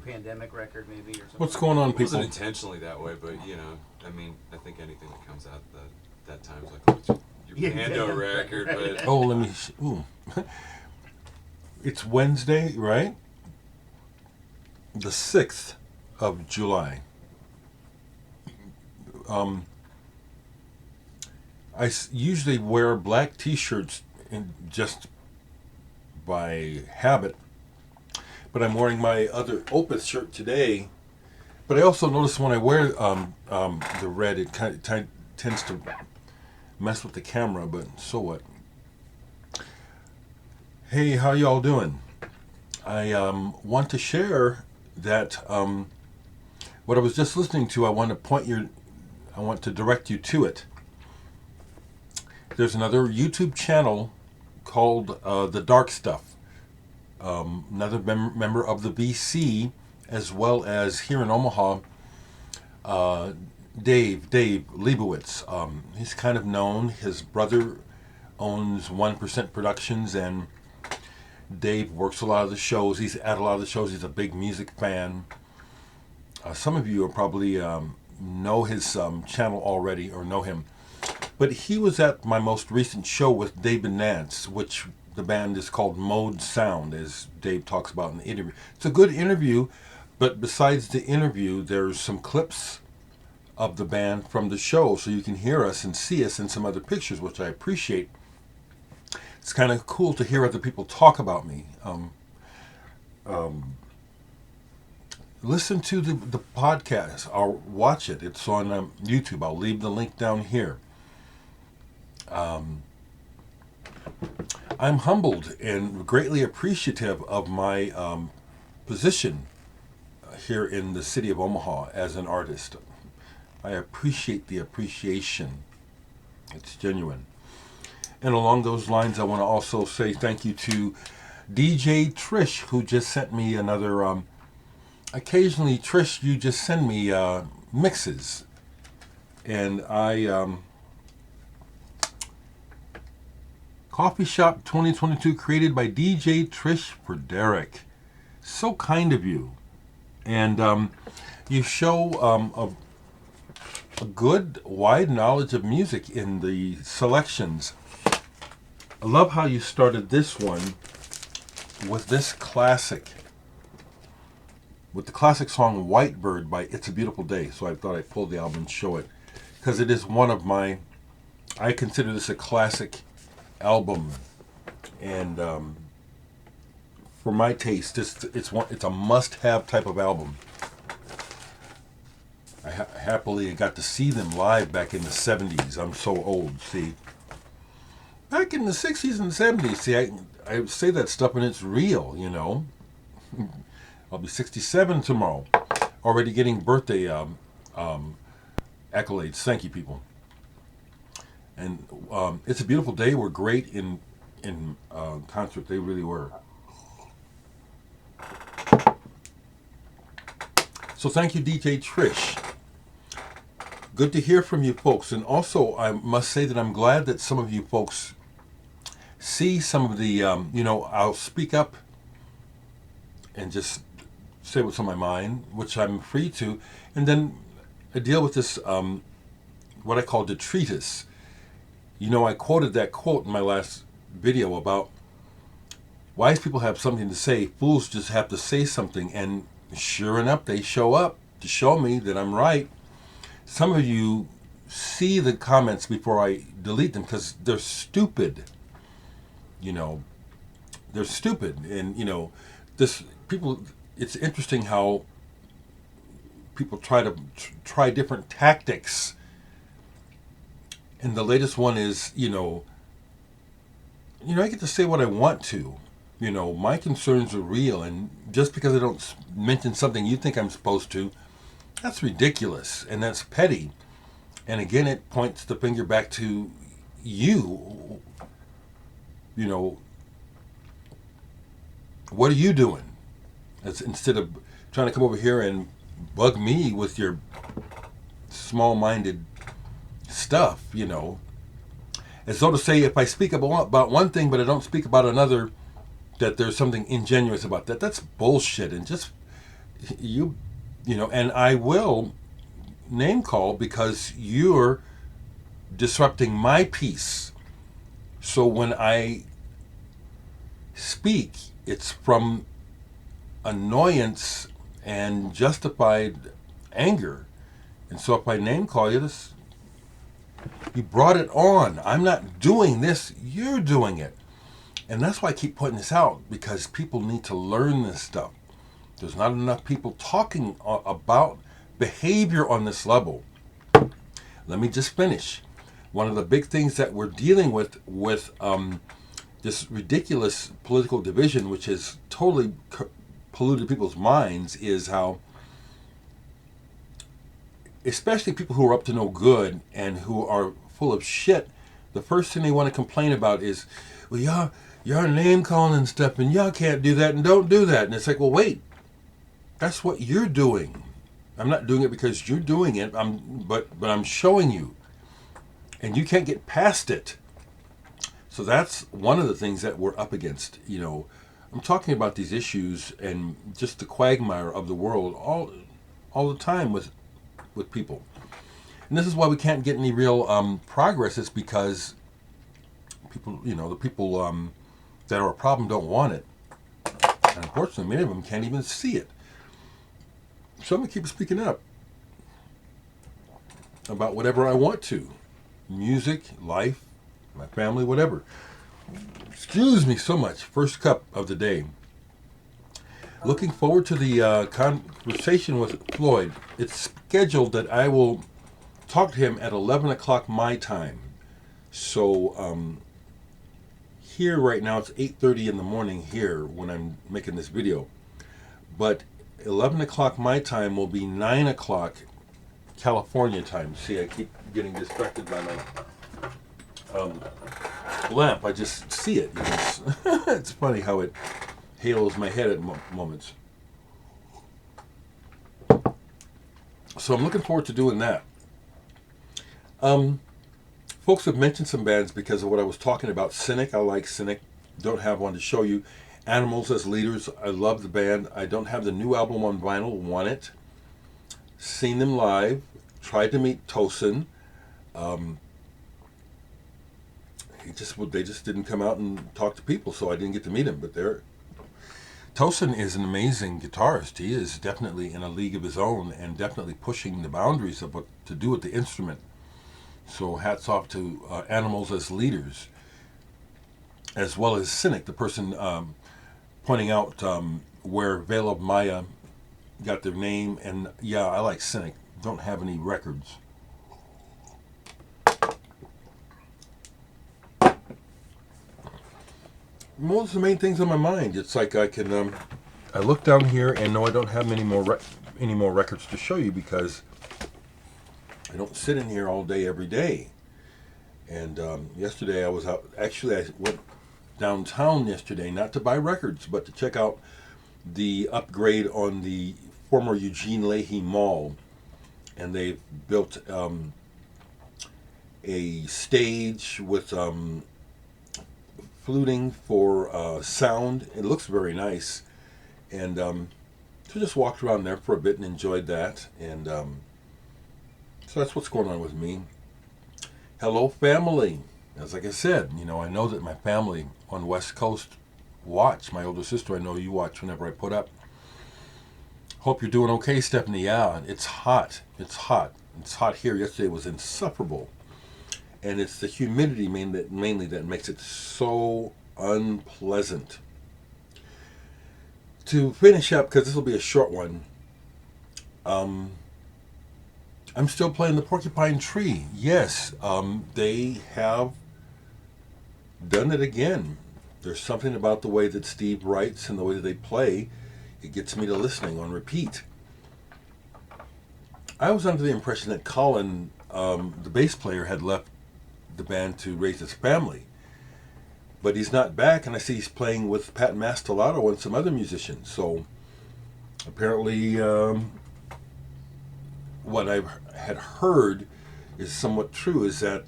pandemic record maybe or something. What's going on, It wasn't people? intentionally that way, but I mean, I think anything that comes out that time's like, oh, it's your Pando record, but Oh, let me. Ooh. It's Wednesday, right? The 6th of July. Usually wear black T-shirts just by habit, but I'm wearing my other Opus shirt today. But I also notice when I wear the red, it kind of tends to mess with the camera. But so what? Hey, how y'all doing? I want to share that what I was just listening to. I want to direct you to it. There's another YouTube channel called The Dark Stuff. Another member of the BC, as well as here in Omaha, Dave Leibowitz. He's kind of known. His brother owns 1% Productions, and Dave works a lot of the shows. He's at a lot of the shows. He's a big music fan. Some of you are probably know his channel already or know him. But he was at my most recent show with David Nance, which the band is called Mode Sound, as Dave talks about in the interview. It's a good interview, but besides the interview, there's some clips of the band from the show, so you can hear us and see us in some other pictures, which I appreciate. It's kind of cool to hear other people talk about me. Listen to the podcast or watch it. It's on YouTube. I'll leave the link down here. I'm humbled and greatly appreciative of my position here in the city of Omaha as an artist. I appreciate the appreciation. It's genuine. And along those lines, I want to also say thank you to DJ Trish, who just sent me another. Occasionally, Trish, you just send me mixes. And I. Coffee Shop 2022 created by DJ Trish for Dereck. So kind of you. And you show a good, wide knowledge of music in the selections. I love how you started this one with this classic. With the classic song White Bird by It's a Beautiful Day. So I thought I'd pull the album and show it. Because it is one of my... I consider this a classic album, and for my taste, it's a must-have type of album. I happily got to see them live back in the 70s. I'm so old, see. Back in the 60s and 70s, see, I say that stuff and it's real, you know. I'll be 67 tomorrow. Already getting birthday accolades. Thank you, people. And It's a Beautiful Day were great in concert. They really were. So thank you, DJ Trish. Good to hear from you folks. And also, I must say that I'm glad that some of you folks see some of the, I'll speak up and just say what's on my mind, which I'm free to. And then I deal with this, what I call detritus. I quoted that quote in my last video about wise people have something to say, fools just have to say something, and sure enough, they show up to show me that I'm right. Some of you see the comments before I delete them because they're stupid. They're stupid, and it's interesting how people try different tactics. And the latest one is, I get to say what I want to. My concerns are real. And just because I don't mention something you think I'm supposed to, that's ridiculous. And that's petty. And again, it points the finger back to you. What are you doing? Instead of trying to come over here and bug me with your small-minded stuff, as though to say if I speak about one thing but I don't speak about another, that there's something ingenuous about that. That's bullshit. And just you know, and I will name call because you're disrupting my peace. So when I speak, it's from annoyance and justified anger. And so if I name call you, you brought it on. I'm not doing this, you're doing it. And that's why I keep putting this out, because people need to learn this stuff. There's not enough people talking about behavior on this level. Let me just finish. One of the big things that we're dealing with this ridiculous political division, which has totally polluted people's minds, is how, especially people who are up to no good and who are full of shit, the first thing they want to complain about is, well, y'all name calling and stuff, and y'all can't do that, and don't do that. And it's like, well, wait, that's what you're doing. I'm not doing it because you're doing it. But I'm showing you, and you can't get past it. So that's one of the things that we're up against. You know, I'm talking about these issues and just the quagmire of the world all the time with people. And this is why we can't get any real progress. It's because people, you know, the people that are a problem don't want it. And unfortunately, many of them can't even see it. So I'm going to keep speaking up about whatever I want to. Music, life, my family, whatever. Excuse me so much. First cup of the day. Looking forward to the conversation with Floyd. It's scheduled that I will talk to him at 11 o'clock my time. So here right now it's 8:30 in the morning here when I'm making this video. But 11 o'clock my time will be 9 o'clock California time. See, I keep getting distracted by my lamp. I just see it. It's funny how it halos my head at moments. So I'm looking forward to doing that. Folks have mentioned some bands because of what I was talking about. Cynic, I like Cynic. Don't have one to show you. Animals as Leaders, I love the band. I don't have the new album on vinyl, want it. Seen them live. Tried to meet Tosin. They just didn't come out and talk to people, so I didn't get to meet him. But Tosin is an amazing guitarist. He is definitely in a league of his own and definitely pushing the boundaries of what to do with the instrument. So hats off to Animals as Leaders, as well as Cynic, the person pointing out where Veil of Maya got their name. And yeah, I like Cynic. Don't have any records. Most of the main things on my mind. It's like I can. I look down here and know I don't have any more records to show you because I don't sit in here all day every day. And yesterday I was out. Actually, I went downtown yesterday not to buy records, but to check out the upgrade on the former Eugene Leahy Mall. And they've built a stage with fluting for sound. It looks very nice. And so just walked around there for a bit and enjoyed that. And so that's what's going on with me. Hello, family. As like I said, you know, I know that my family on West Coast watch. My older sister, I know you watch whenever I put up. Hope you're doing okay, Stephanie. Yeah, it's hot. It's hot. It's hot here. Yesterday was insufferable. And it's the humidity mainly that makes it so unpleasant. To finish up, because this will be a short one, I'm still playing the Porcupine Tree. Yes, they have done it again. There's something about the way that Steve writes and the way that they play. It gets me to listening on repeat. I was under the impression that Colin, the bass player, had left the band to raise his family. But he's not back, and I see he's playing with Pat Mastelotto and some other musicians. So apparently what I had heard is somewhat true, is that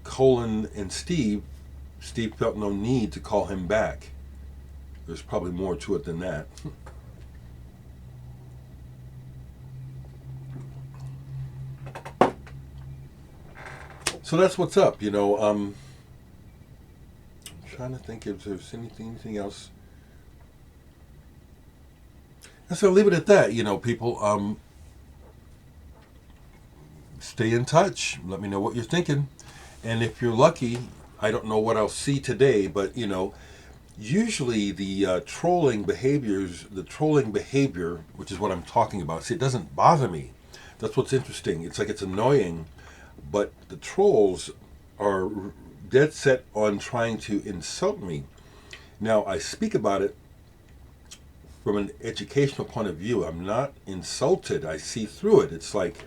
Colin and Steve felt no need to call him back. There's probably more to it than that. So that's what's up, I'm trying to think if there's anything else. And so I'll leave it at that, people. Stay in touch. Let me know what you're thinking. And if you're lucky, I don't know what I'll see today, but usually the trolling behavior, which is what I'm talking about, see, it doesn't bother me. That's what's interesting. It's like it's annoying, but the trolls are dead set on trying to insult me. Now, I speak about it from an educational point of view. I'm not insulted. I see through it. It's like,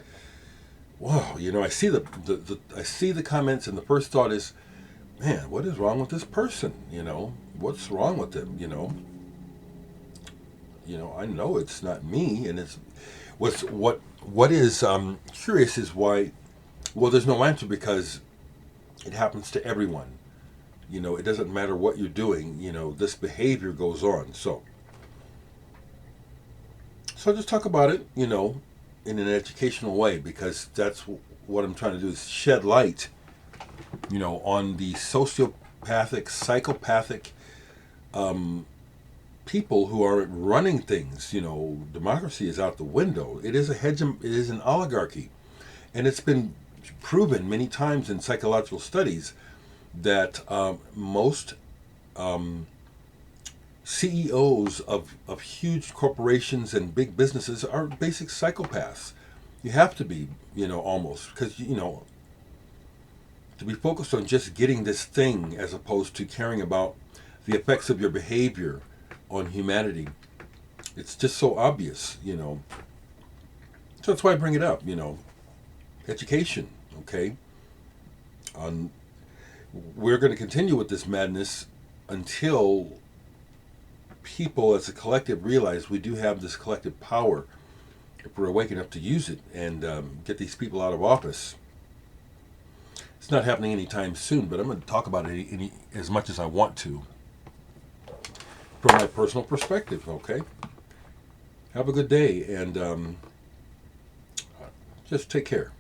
whoa, I see I see the comments, and the first thought is, man, what is wrong with this person? What's wrong with them? I know it's not me, and it's what is curious is why. Well, there's no answer because it happens to everyone. It doesn't matter what you're doing. This behavior goes on. So just talk about it. In an educational way, because that's what I'm trying to do, is shed light on the sociopathic, psychopathic people who are running things. Democracy is out the window. It is it is an oligarchy, and it's been proven many times in psychological studies that most CEOs of huge corporations and big businesses are basic psychopaths. You have to be, almost, because to be focused on just getting this thing as opposed to caring about the effects of your behavior on humanity. It's just so obvious, So that's why I bring it up, Education, okay? We're going to continue with this madness until people as a collective realize we do have this collective power if we're awake enough to use it and get these people out of office. It's not happening anytime soon, but I'm going to talk about it as much as I want to from my personal perspective, okay? Have a good day, and just take care.